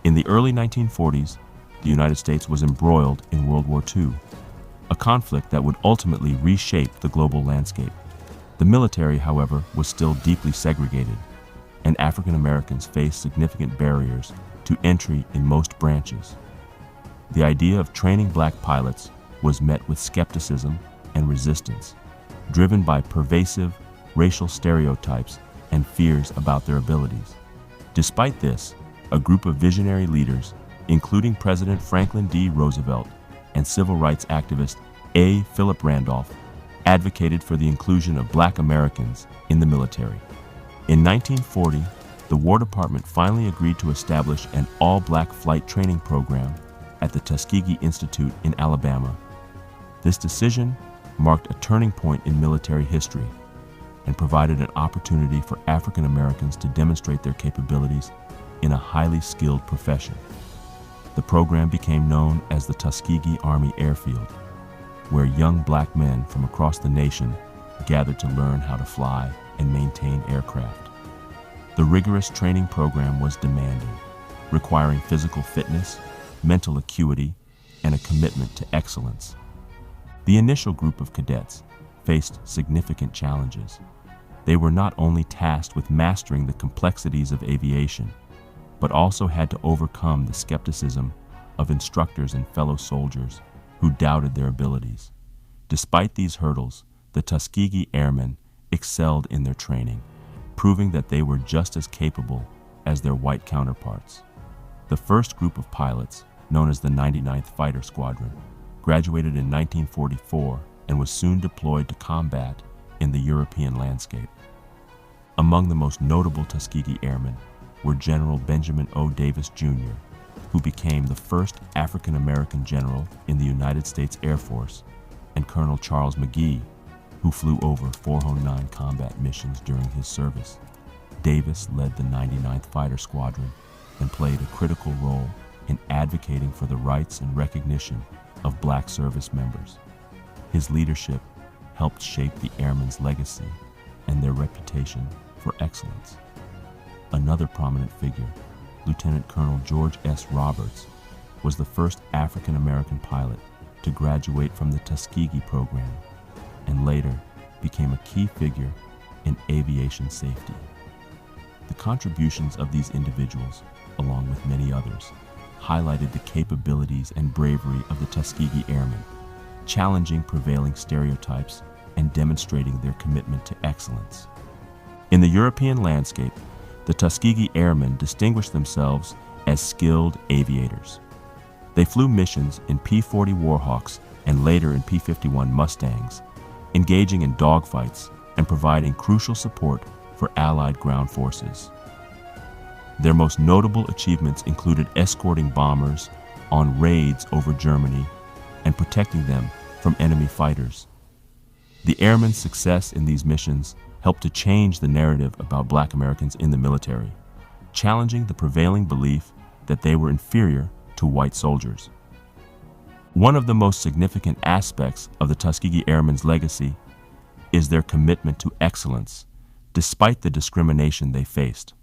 In the early 1940s, the United States was embroiled in World War II, a conflict that would ultimately reshape the global landscape. The military, however, was still deeply segregated, and African Americans faced significant barriers to entry in most branches. The idea of training black pilots was met with skepticism and resistance, driven by pervasive racial stereotypes and fears about their abilities. Despite this, a group of visionary leaders, including President Franklin D. Roosevelt and civil rights activist A. Philip Randolph, advocated for the inclusion of black Americans in the military. In 1940, the War Department finally agreed to establish an all-black flight training program at the Tuskegee Institute in Alabama. This decision marked a turning point in military history and provided an opportunity for African Americans to demonstrate their capabilities in a highly skilled profession. The program became known as the Tuskegee Army Airfield, where young black men from across the nation gathered to learn how to fly and maintain aircraft. The rigorous training program was demanding, requiring physical fitness, mental acuity, and a commitment to excellence. The initial group of cadets faced significant challenges. They were not only tasked with mastering the complexities of aviation, but also had to overcome the skepticism of instructors and fellow soldiers who doubted their abilities. Despite these hurdles, the Tuskegee Airmen excelled in their training, proving that they were just as capable as their white counterparts. The first group of pilots, known as the 99th Fighter Squadron, graduated in 1944 and was soon deployed to combat in the European landscape. Among the most notable Tuskegee Airmen were General Benjamin O. Davis, Jr., who became the first African American general in the United States Air Force, and Colonel Charles McGee, who flew over 409 combat missions during his service. Davis led the 99th Fighter Squadron and played a critical role in advocating for the rights and recognition of black service members. His leadership helped shape the airmen's legacy and their reputation for excellence. Another prominent figure, Lieutenant Colonel George S. Roberts, was the first African American pilot to graduate from the Tuskegee program and later became a key figure in aviation safety. The contributions of these individuals, along with many others, highlighted the capabilities and bravery of the Tuskegee Airmen, challenging prevailing stereotypes and demonstrating their commitment to excellence. In the European landscape, the Tuskegee Airmen distinguished themselves as skilled aviators. They flew missions in P-40 Warhawks and later in P-51 Mustangs, engaging in dogfights and providing crucial support for Allied ground forces. Their most notable achievements included escorting bombers on raids over Germany and protecting them from enemy fighters. The airmen's success in these missions helped to change the narrative about black Americans in the military, challenging the prevailing belief that they were inferior to white soldiers. One of the most significant aspects of the Tuskegee Airmen's legacy is their commitment to excellence, despite the discrimination they faced.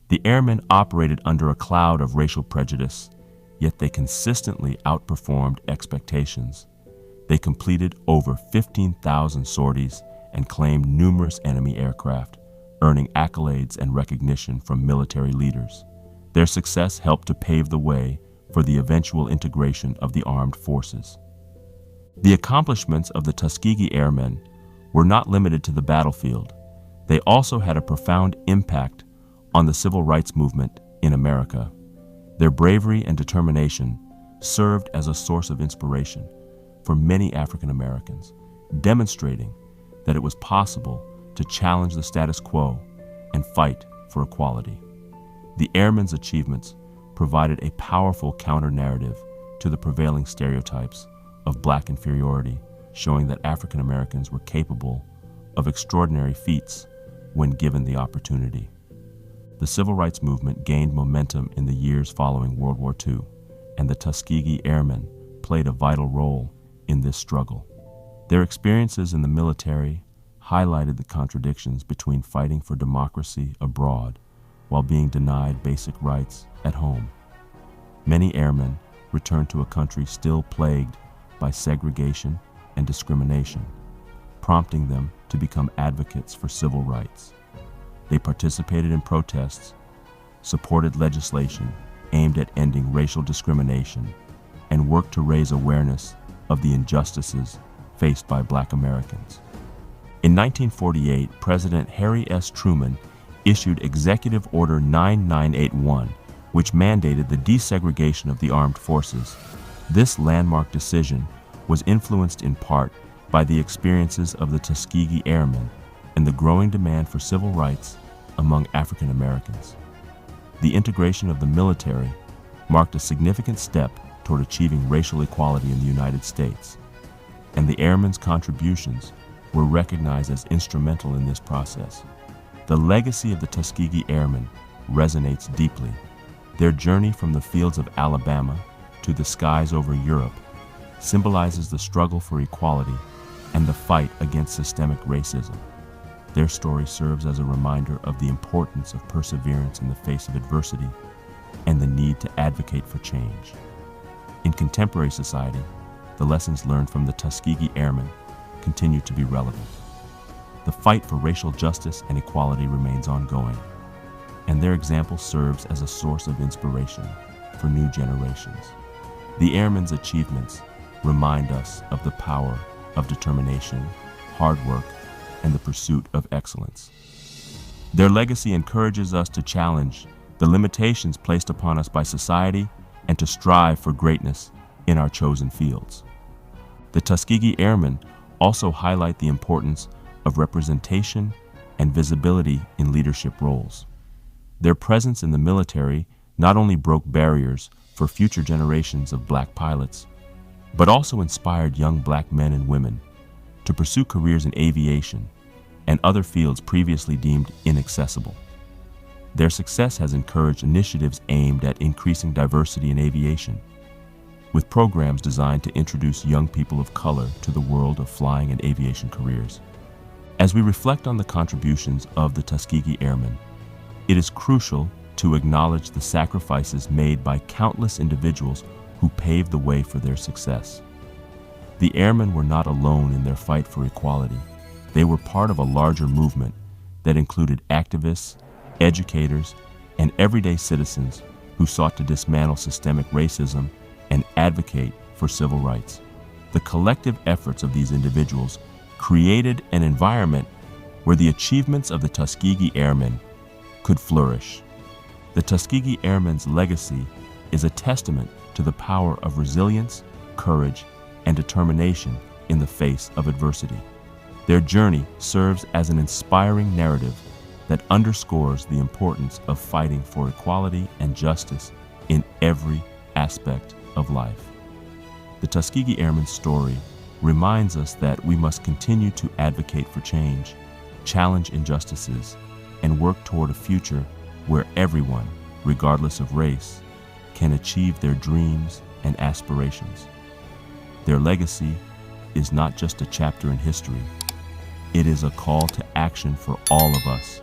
The airmen operated under a cloud of racial prejudice, yet they consistently outperformed expectations. They completed over 15,000 sorties and claimed numerous enemy aircraft, earning accolades and recognition from military leaders. Their success helped to pave the way for the eventual integration of the armed forces. The accomplishments of the Tuskegee Airmen were not limited to the battlefield. They also had a profound impact on the civil rights movement in America. Their bravery and determination served as a source of inspiration for many African Americans, demonstrating that it was possible to challenge the status quo and fight for equality. The airmen's achievements provided a powerful counter-narrative to the prevailing stereotypes of black inferiority, showing that African Americans were capable of extraordinary feats when given the opportunity. The civil rights movement gained momentum in the years following World War II, and the Tuskegee Airmen played a vital role in this struggle. Their experiences in the military highlighted the contradictions between fighting for democracy abroad while being denied basic rights at home. many airmen returned to a country still plagued by segregation and discrimination, prompting them to become advocates for civil rights. They participated in protests, supported legislation aimed at ending racial discrimination, and worked to raise awareness of the injustices faced by Black Americans. In 1948, President Harry S. Truman issued Executive Order 9981, which mandated the desegregation of the armed forces. This landmark decision was influenced in part by the experiences of the Tuskegee Airmen and the growing demand for civil rights among African Americans. The integration of the military marked a significant step toward achieving racial equality in the United States, and the airmen's contributions were recognized as instrumental in this process. The legacy of the Tuskegee Airmen resonates deeply. Their journey from the fields of Alabama to the skies over Europe symbolizes the struggle for equality and the fight against systemic racism. Their story serves as a reminder of the importance of perseverance in the face of adversity and the need to advocate for change. In contemporary society, the lessons learned from the Tuskegee Airmen continue to be relevant. The fight for racial justice and equality remains ongoing, and their example serves as a source of inspiration for new generations. The airmen's achievements remind us of the power of determination, hard work, and the pursuit of excellence. Their legacy encourages us to challenge the limitations placed upon us by society and to strive for greatness in our chosen fields. The Tuskegee Airmen also highlight the importance of representation and visibility in leadership roles. Their presence in the military not only broke barriers for future generations of Black pilots, but also inspired young Black men and women to pursue careers in aviation and other fields previously deemed inaccessible. Their success has encouraged initiatives aimed at increasing diversity in aviation, with programs designed to introduce young people of color to the world of flying and aviation careers. As we reflect on the contributions of the Tuskegee Airmen, it is crucial to acknowledge the sacrifices made by countless individuals who paved the way for their success. The airmen were not alone in their fight for equality. They were part of a larger movement that included activists, educators, and everyday citizens who sought to dismantle systemic racism and advocate for civil rights. The collective efforts of these individuals created an environment where the achievements of the Tuskegee Airmen could flourish. The Tuskegee Airmen's legacy is a testament to the power of resilience, courage, and determination in the face of adversity. Their journey serves as an inspiring narrative that underscores the importance of fighting for equality and justice in every aspect of life. The Tuskegee Airmen's story reminds us that we must continue to advocate for change, challenge injustices, and work toward a future where everyone, regardless of race, can achieve their dreams and aspirations. Their legacy is not just a chapter in history, it is a call to action for all of us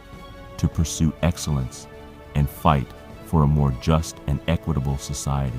to pursue excellence and fight for a more just and equitable society.